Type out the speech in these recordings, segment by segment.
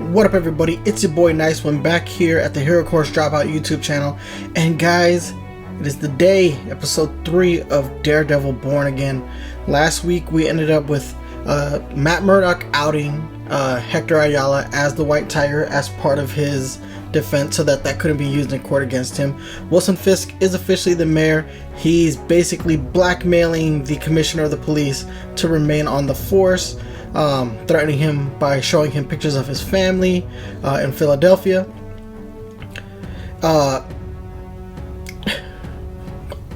What up, everybody? It's your boy Nice One back here at the Hero Course Dropout YouTube channel. And guys, it is the day, episode 3 of Daredevil Born Again. Last week we ended up with Matt Murdock outing Hector Ayala as the White Tiger as part of his defense so that couldn't be used in court against him. Wilson Fisk is officially the mayor. He's basically blackmailing the commissioner of the police to remain on the force, threatening him by showing him pictures of his family in Philadelphia.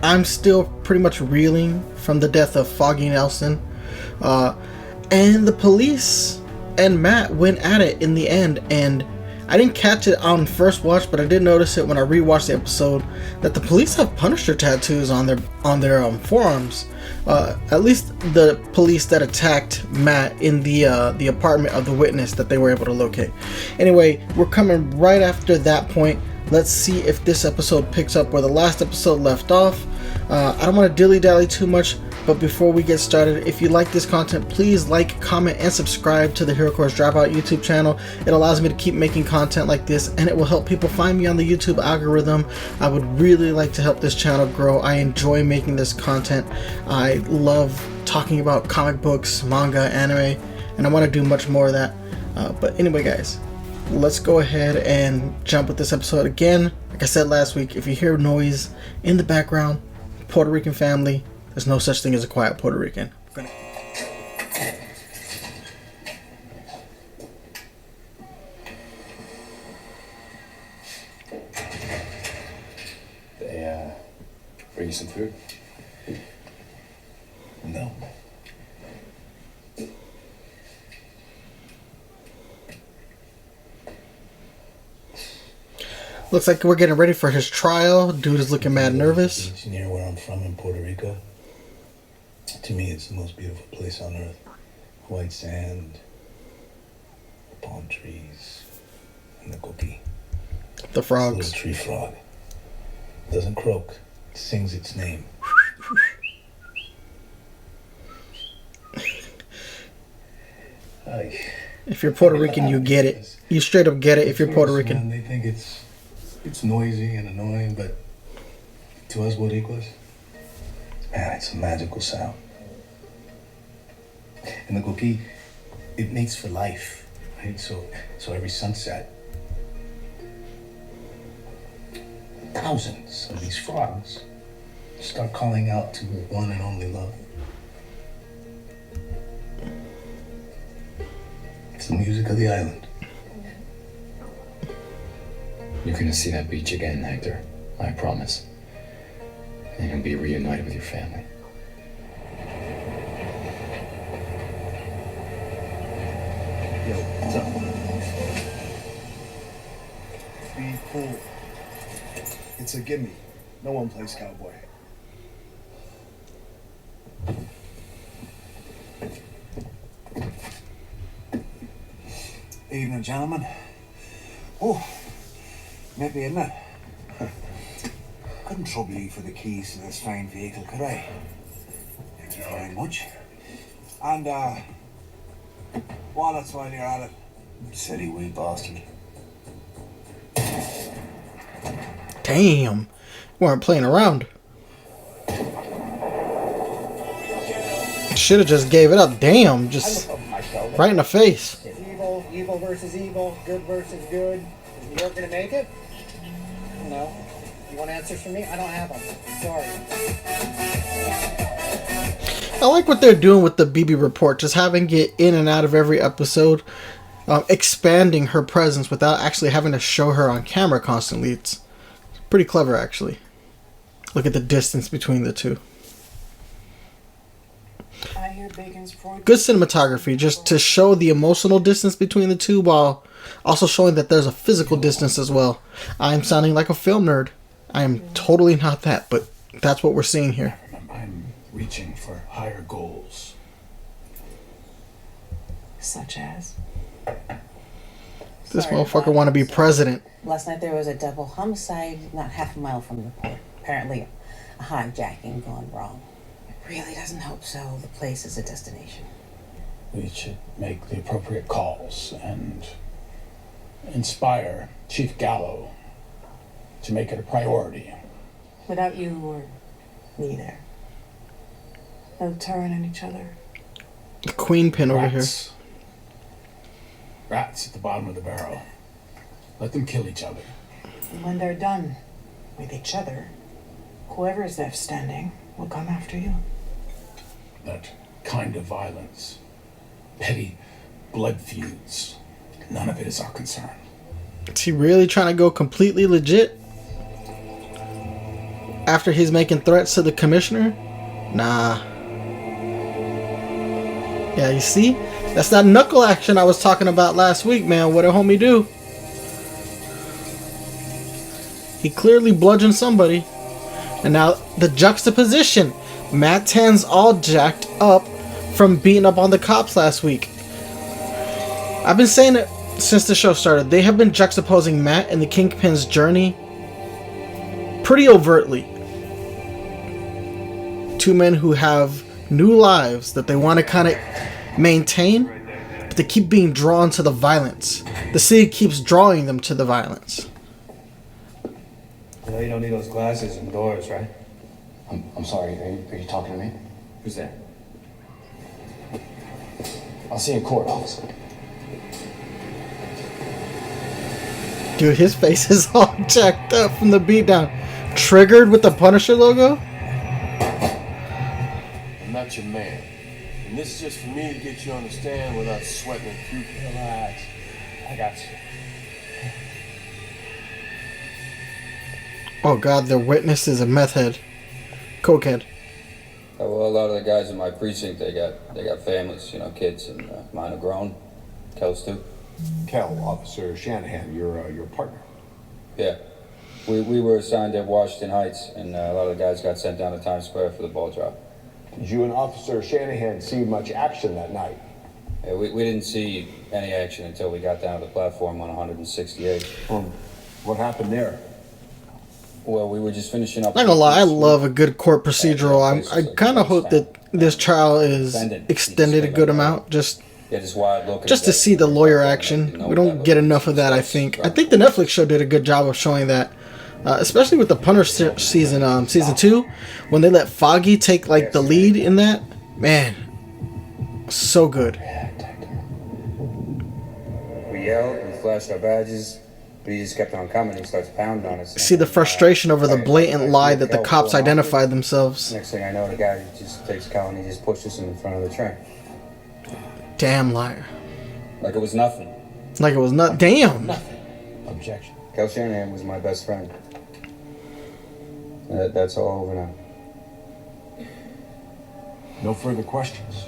I'm still pretty much reeling from the death of Foggy Nelson, and the police and Matt went at it in the end, and I didn't catch it on first watch, but I did notice it when I rewatched the episode that the police have Punisher tattoos on their forearms. At least the police that attacked Matt in the apartment of the witness that they were able to locate. Anyway, we're coming right after that point. Let's see if this episode picks up where the last episode left off. I don't want to dilly-dally too much, but before we get started, if you like this content, please like, comment, and subscribe to the Hero Course Dropout YouTube channel. It allows me to keep making content like this, and it will help people find me on the YouTube algorithm. I would really like to help this channel grow. I enjoy making this content. I love talking about comic books, manga, anime, and I want to do much more of that. But anyway, guys, let's go ahead and jump with this episode. Again, like I said last week, if you hear noise in the background, Puerto Rican family, there's no such thing as a quiet Puerto Rican. They, bring you some food? No. Looks like we're getting ready for his trial. Dude is looking mad nervous. Beach near where I'm from in Puerto Rico. To me, it's the most beautiful place on earth. White sand, palm trees, and the coqui. The frogs. Little tree frog. Doesn't croak. It sings its name. If you're Puerto Rican, you get it. You straight up get it if you're Puerto Rican. Man, they think it's noisy and annoying, but to us Boricuas, man, it's a magical sound. And the coqui, it mates for life, right? So every sunset, thousands of these frogs start calling out to their one and only love. It's the music of the island. You're gonna see that beach again, Hector. I promise. And you'll be reunited with your family. Yo, what's up? Be cool. It's a gimme. No one plays cowboy. Evening, gentlemen. Oh, maybe isn't it? Couldn't trouble you for the keys to this fine vehicle, could I? Thank you very much. And, wallets while you're at it. City wee bastard. Damn. We weren't playing around. Should have just gave it up. Damn. Just right in the face. It's evil versus evil, good versus good. Is New York gonna make it? No. You want answers from me? I don't have them. Sorry. I like what they're doing with the BB report, just having it in and out of every episode, expanding her presence without actually having to show her on camera constantly. It's pretty clever, actually. Look at the distance between the two. I hear bacon's Good cinematography, just to show the emotional distance between the two while also showing that there's a physical distance as well. I'm sounding like a film nerd. I am totally not that, but that's what we're seeing here. I'm reaching for higher goals. Such as? This motherfucker want to be president. Last night there was a double homicide not half a mile from the port. Apparently a hijacking gone wrong. It really doesn't help sell the place as a destination. We should make the appropriate calls and inspire Chief Gallo to make it a priority. Without you or me there. No turning each other. The queen pin over here. Rats at the bottom of the barrel. Let them kill each other. And when they're done with each other, whoever is left standing will come after you. That kind of violence, petty blood feuds, none of it is our concern. Is he really trying to go completely legit? After he's making threats to the commissioner? Nah. Yeah, you see? That's that knuckle action I was talking about last week, man. What did homie do? He clearly bludgeoned somebody. And now the juxtaposition. Matt's hands all jacked up from beating up on the cops last week. I've been saying it since the show started. They have been juxtaposing Matt and the Kingpin's journey pretty overtly. Two men who have new lives that they want to kind of maintain, but they keep being drawn to the violence. The city keeps drawing them to the violence. You know you don't need those glasses indoors, right? I'm sorry, are you talking to me? Who's there? I'll see you in court, officer. Dude, his face is all jacked up from the beatdown. Triggered with the Punisher logo? I'm not your man. And this is just for me to get you on the stand without sweating it through. Relax. I got you. Oh god, their witness is a meth head. Cokehead. Well, a lot of the guys in my precinct, they got families, you know, kids, and mine are grown. Kel's too. Kel, Officer Shanahan, your partner. Yeah. We were assigned at Washington Heights, and a lot of the guys got sent down to Times Square for the ball drop. Did you and Officer Shanahan see much action that night? Yeah, we didn't see any action until we got down to the platform on 168. What happened there? Well, we were just finishing up. Not gonna lie, I love a good court procedural. I kind of hope that this trial is extended a good amount, just to see the lawyer action. We don't get enough of that, I think. I think the Netflix show did a good job of showing that, especially with the Punisher season 2, when they let Foggy take like the lead in that. Man, so good. We yelled, we flashed our badges. But he just kept on coming. He starts pounding on us. See the frustration over the blatant lie that the cops identified themselves. Next thing I know, the guy just takes Cal and he just pushes him in front of the train. Damn liar. Like it was nothing. Like it was not. Damn. Nothing. Objection. Cal Shanahan was my best friend. That's all over now. No further questions.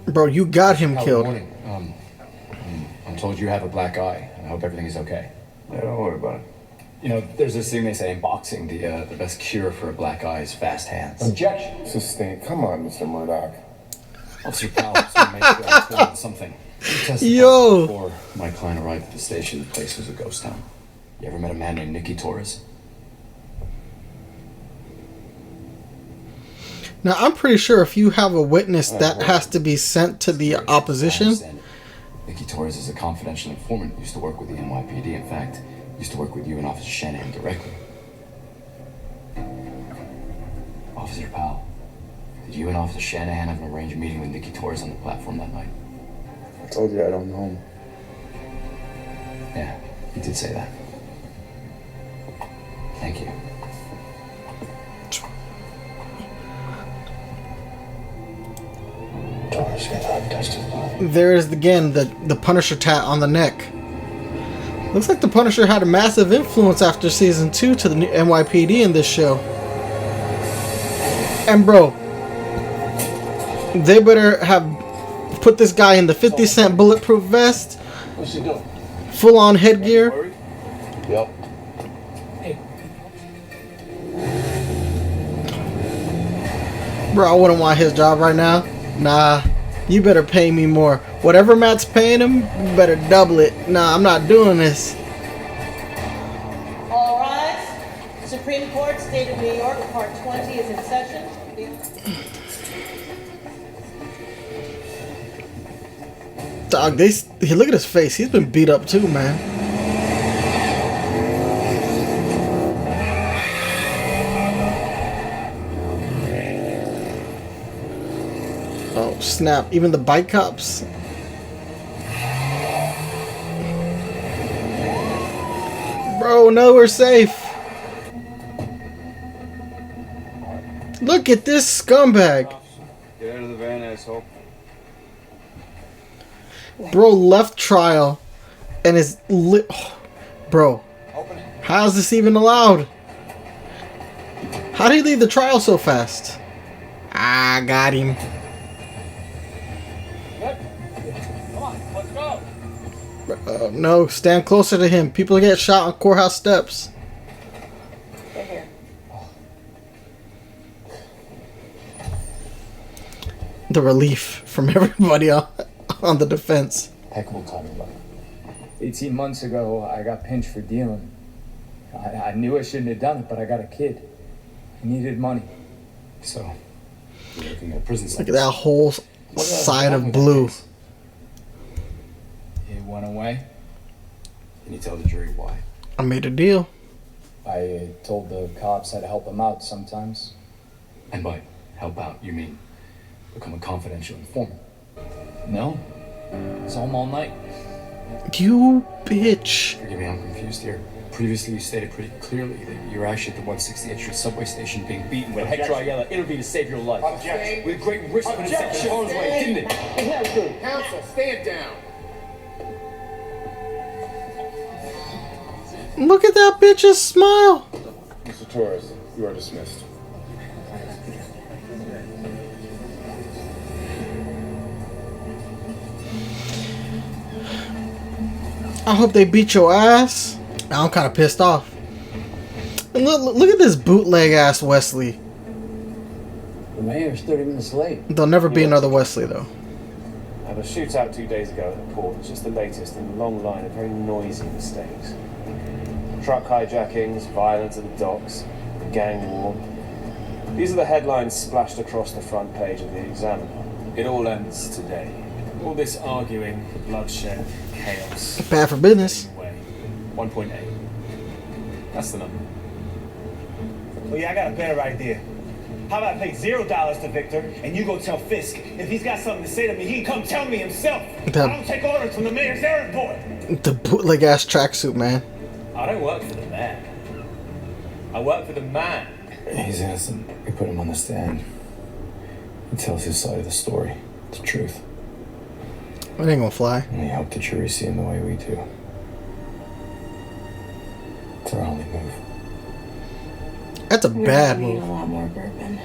Bro, you got him killed. Good morning. I'm told you have a black eye, and I hope everything is okay. Yeah, don't worry about it. You know, there's this thing they say in boxing, the best cure for a black eye is fast hands. Objection. Sustained. Come on, Mr. Murdoch. Officer Powell, make sure something. Yo. Before my client arrived at the station, the place was a ghost town. You ever met a man named Nicky Torres? Now, I'm pretty sure if you have a witness, that has to be sent to the opposition. Nicky Torres is a confidential informant. Used to work with the NYPD. In fact, used to work with you and Officer Shanahan directly. Officer Powell, did you and Officer Shanahan have an arranged meeting with Nicky Torres on the platform that night? I told you I don't know him. Yeah, you did say that. Thank you. There's again the Punisher tat on the neck. Looks like the Punisher had a massive influence after season 2 to the NYPD in this show. And bro, they better have put this guy in the 50 Cent bulletproof vest. What's he doing? Full on headgear. Yep. Bro, I wouldn't want his job right now. Nah, you better pay me more. Whatever Matt's paying him, you better double it. Nah, I'm not doing this. All rise. Supreme Court, State of New York, Part 20 is in session. Dog, look at his face. He's been beat up too, man. Oh, snap. Even the bike cops. Bro, no, we're safe. Look at this scumbag. Get out of the van, asshole. Bro left trial and is lit. Oh, bro, how is this even allowed? How did he leave the trial so fast? I got him. Come on, let's go. No, stand closer to him. People get shot on courthouse steps. They're here. The relief from everybody on the defense. Heck, we'll talk about it. 18 months ago, I got pinched for dealing. I knew I shouldn't have done it, but I got a kid. I needed money. So, you're looking at a prison sentence. Look at that whole side of blue. It went away. Can you tell the jury why? I made a deal. I told the cops how to help them out sometimes. And by help out, you mean become a confidential informant? No. It's home all night. You bitch. Forgive me, I'm confused here. Previously, you stated pretty clearly that you were actually at the 168th Street subway station being beaten when Hector Ayala intervened to save your life. Objection. With great risk of himself in harm's way, didn't it? Counsel, stand down. Look at that bitch's smile. Mr. Torres, you are dismissed. I hope they beat your ass. I'm kind of pissed off. And look at this bootleg ass Wesley. The mayor's 30 minutes late. There'll never be another Wesley though. I had a shootout 2 days ago at the port. It's just the latest in a long line of very noisy mistakes. Truck hijackings, violence at the docks, gang war. These are the headlines splashed across the front page of the Examiner. It all ends today. All this arguing, bloodshed, chaos. Bad for business. 1.8. That's the number. Well, yeah, I got a better idea. How about I pay $0 to Victor, and you go tell Fisk if he's got something to say to me, he can come tell me himself. I don't take orders from the mayor's errand boy. The bootleg ass tracksuit, man. I don't work for the man. I work for the man. He's innocent. We put him on the stand. He tells his side of the story. It's the truth. It ain't gonna fly. And we hope the jury see him the way we do. It's our only move. That's a bad Need move. a lot more bourbon.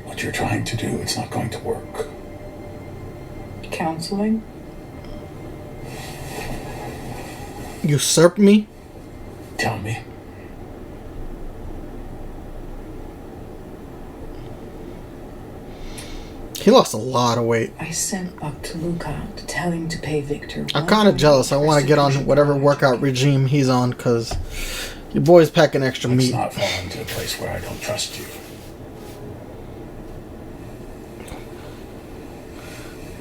What you're trying to do, it's not going to work. Counseling? Usurp me? Tell me. He lost a lot of weight. I sent Buck to Lookout to tell him to pay Victor. I'm kind of jealous. I want to get on whatever workout regime he's on because your boy's packing extra Let's meat. not fall into a place where I don't trust you.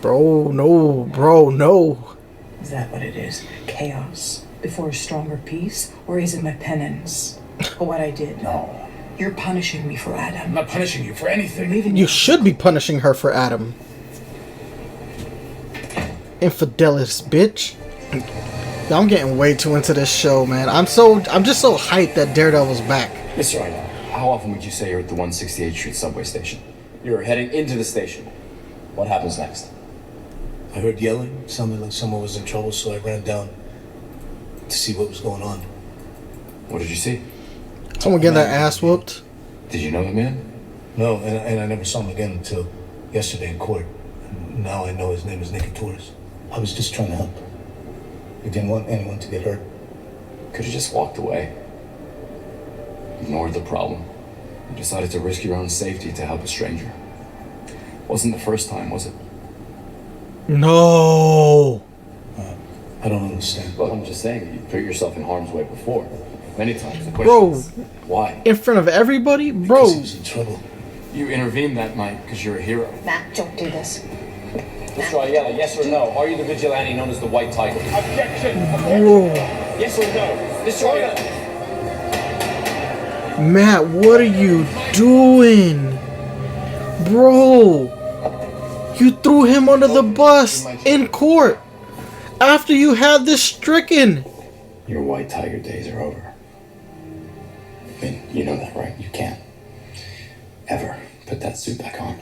Bro, no. Bro, no. Is that what it is? Chaos before a stronger peace? Or is it my penance for what I did? No. You're punishing me for Adam. I'm not punishing you for anything. You should be punishing her for Adam. Infidelis, bitch. I'm getting way too into this show, man. I'm just so hyped that Daredevil's back. Mr. Ayala, how often would you say you're at the 168th Street subway station? You're heading into the station. What happens next? I heard yelling, sounded like someone was in trouble, so I ran down to see what was going on. What did you see? Someone getting their ass whooped. Did you know the man? No, and I never saw him again until yesterday in court. And now I know his name is Nicky Torres. I was just trying to help. We didn't want anyone to get hurt. Could have just walked away. Ignored the problem. You decided to risk your own safety to help a stranger. Wasn't the first time, was it? No. I don't understand. Well, I'm just saying, you put yourself in harm's way before. Many times. The question Bro. is, why? In front of everybody? Bro. Because he was in trouble. You intervened that night because you're a hero. Matt, don't do this. Mr. Ayala, yes or no? Are you the vigilante known as the White Tiger? Objection! Whoa. Yes or no? Mr. Ayala. Matt, what are you doing? Bro, you threw him under the bus in court after you had this stricken. Your White Tiger days are over. I mean, you know that, right? You can't ever put that suit back on.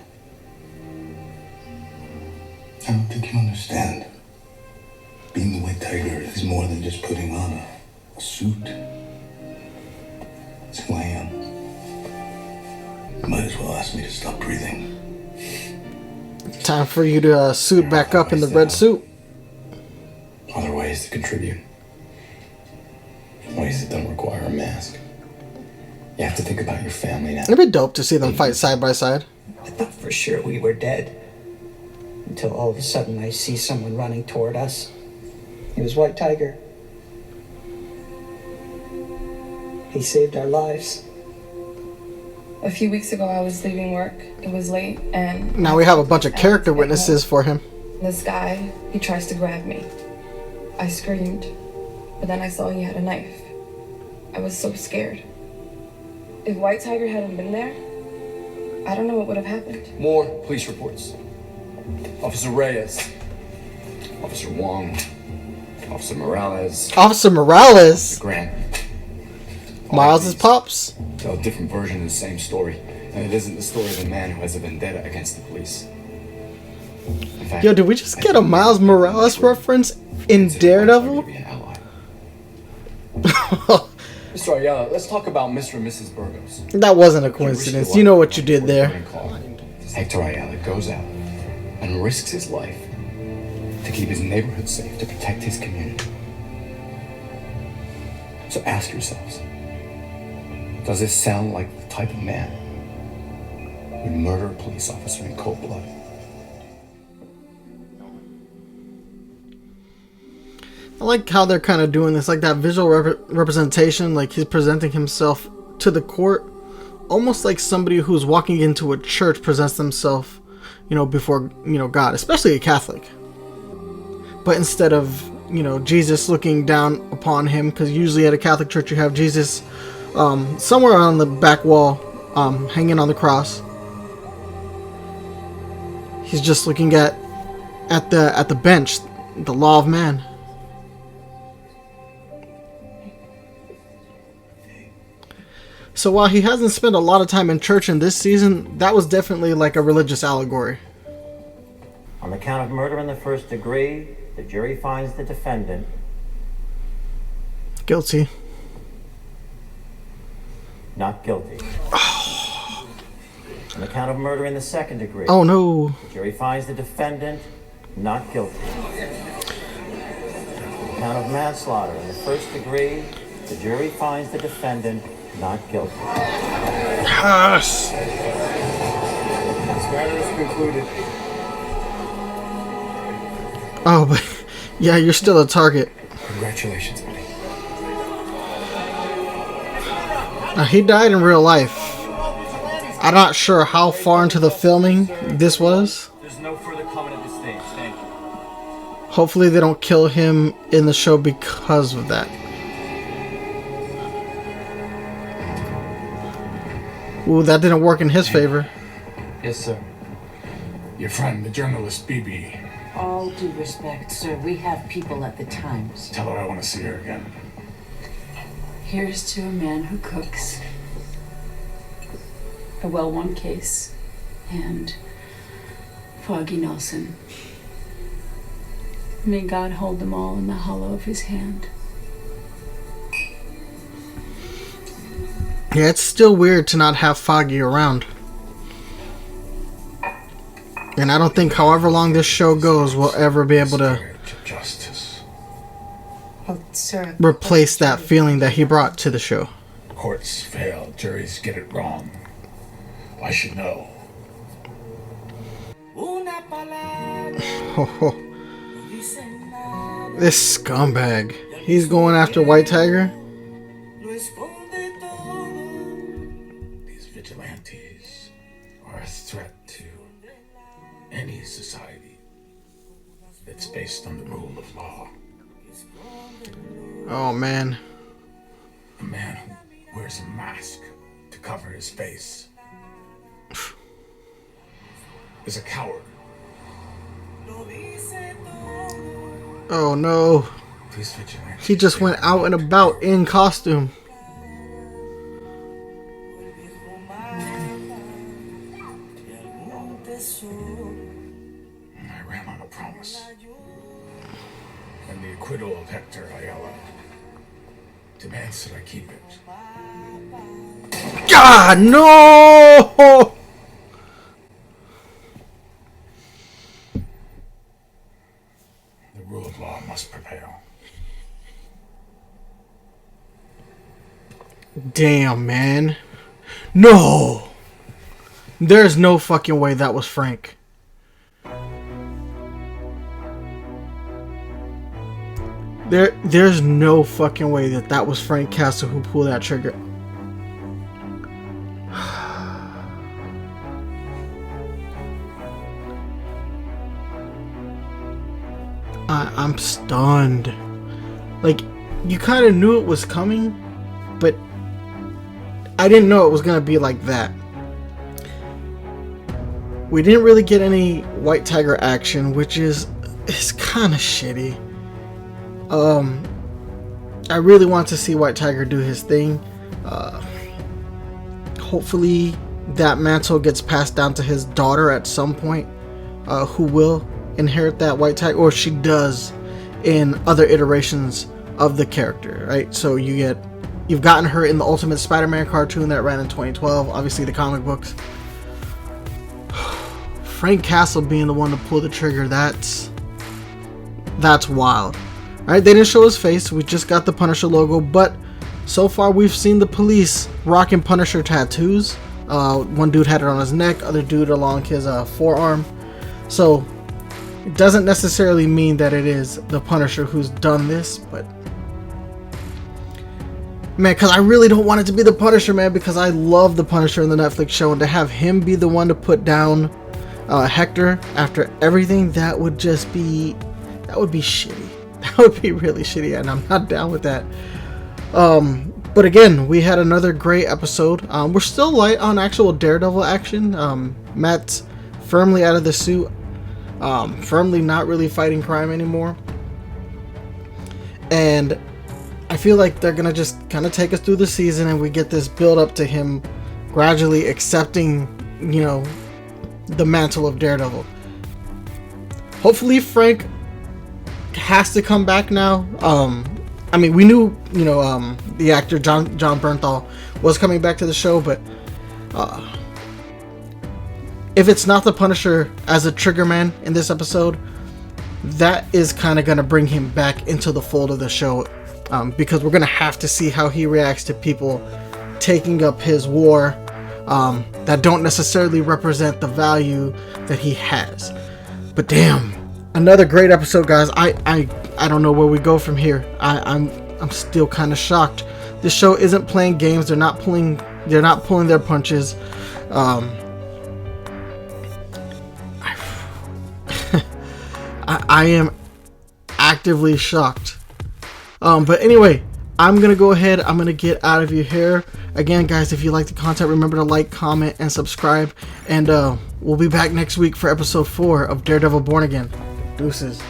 I don't think you understand. Being the White Tiger is more than just putting on a suit. It's who I am. You might as well ask me to stop breathing. Time for you to suit back up in the red suit. Other ways to contribute. Ways that don't require a mask. You have to think about your family now. It'd be dope to see them fight side by side. I thought for sure we were dead. Until all of a sudden I see someone running toward us. It was White Tiger. He saved our lives. A few weeks ago I was leaving work. It was late and... Now we have a bunch of character witnesses for him. This guy, he tries to grab me. I screamed, but then I saw he had a knife. I was so scared. If White Tiger hadn't been there, I don't know what would have happened. More police reports. Officer Reyes, Officer Wong, Officer Morales. Officer Morales? Grant. Miles' pops? Tell a different version of the same story. And it isn't the story of a man who has a vendetta against the police. In fact, Yo, did we just get a Miles Morales reference in Daredevil? Mr. Ayala, let's talk about Mr. and Mrs. Burgos. That wasn't a coincidence. You know what you did there. Hector Ayala goes out and risks his life to keep his neighborhood safe, to protect his community. So ask yourselves, does this sound like the type of man who would murder a police officer in cold blood? I like how they're kind of doing this, like that visual representation, like he's presenting himself to the court, almost like somebody who's walking into a church presents themselves, you know, before, you know, God, especially a Catholic. But instead of, you know, Jesus looking down upon him, because usually at a Catholic church you have Jesus somewhere on the back wall, hanging on the cross. He's just looking at the bench, the law of man. So while he hasn't spent a lot of time in church in this season, that was definitely like a religious allegory. On the count of murder in the first degree, the jury finds the defendant guilty. Not guilty. On the count of murder in the second degree. Oh no. The jury finds the defendant not guilty. On the count of manslaughter in the first degree, the jury finds the defendant not guilty. Yes. This matter is concluded. Oh, but yeah, you're still a target. Congratulations, buddy. He died in real life. I'm not sure how far into the filming this was. There's no further comment at this stage. Thank you. Hopefully they don't kill him in the show because of that. Ooh, that didn't work in his favor. Yes, sir. Your friend, the journalist BB. All due respect, sir, we have people at the Times. Tell her I want to see her again. Here's to a man who cooks. A well-won case. And Foggy Nelson. May God hold them all in the hollow of his hand. Yeah, it's still weird to not have Foggy around. And I don't think however long this show goes, we'll ever be able to replace that feeling that he brought to the show. Courts fail, juries get it wrong. I should know. This scumbag. He's going after White Tiger. These vigilantes are a threat to any society. that's based on the rule of law. Oh, man. A man who wears a mask to cover his face is a coward. Oh, no. He just went out and about in costume. I ran on a promise. And the acquittal of Hector Ayala demands that I keep it. God, no! The rule of law must prevail. Damn, man. No! There's no fucking way that was Frank. There's no fucking way that was Frank Castle who pulled that trigger. I'm stunned. Like, you kind of knew it was coming, but I didn't know it was gonna be like that. We didn't really get any White Tiger action, which is kind of shitty. I really want to see White Tiger do his thing. Hopefully that mantle gets passed down to his daughter at some point, who will inherit that White Tiger, or she does in other iterations of the character, right? So you've gotten her in the Ultimate Spider-Man cartoon that ran in 2012, obviously the comic books. Frank Castle being the one to pull the trigger, that's wild. Alright, they didn't show his face, we just got the Punisher logo, but so far we've seen the police rocking Punisher tattoos. One dude had it on his neck, other dude along his forearm. So it doesn't necessarily mean that it is the Punisher who's done this, but man, because I really don't want it to be the Punisher, man, because I love the Punisher in the Netflix show, and to have him be the one to put down Hector after everything, that would be shitty. That would be really shitty, and I'm not down with that. But again, we had another great episode. We're still light on actual Daredevil action. Matt's firmly out of the suit, firmly not really fighting crime anymore, and I feel like they're gonna just kind of take us through the season, and we get this build up to him gradually accepting, the mantle of Daredevil. Hopefully Frank has to come back now. I mean, we knew, the actor John Bernthal was coming back to the show, but if it's not the Punisher as a trigger man in this episode, that is kind of going to bring him back into the fold of the show, because we're going to have to see how he reacts to people taking up his war that don't necessarily represent the value that he has. But damn, another great episode, guys. I don't know where we go from here. I'm still kind of shocked. This show isn't playing games. They're not pulling their punches. I am actively shocked. But anyway, I'm gonna go ahead. I'm gonna get out of your hair. Again, guys, if you like the content, remember to like, comment, and subscribe. And we'll be back next week for episode 4 of Daredevil Born Again. Deuces.